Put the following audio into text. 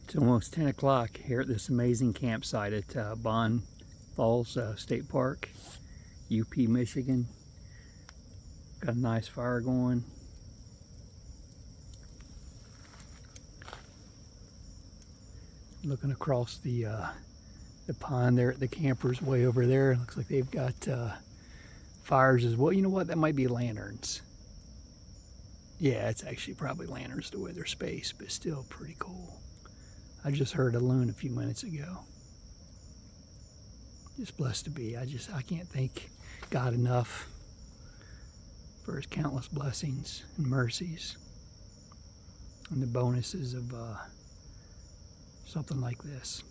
It's almost 10 o'clock here at this amazing campsite at Bond Falls State Park, UP, Michigan. Got a nice fire going. Looking across the pond there at the campers way over there. Looks like they've got fires as well. You know what? That might be lanterns. Yeah, it's actually probably lanterns to weather space, but still pretty cool. I just heard a loon a few minutes ago. Just blessed to be. I can't thank God enough for his countless blessings and mercies and the bonuses of something like this.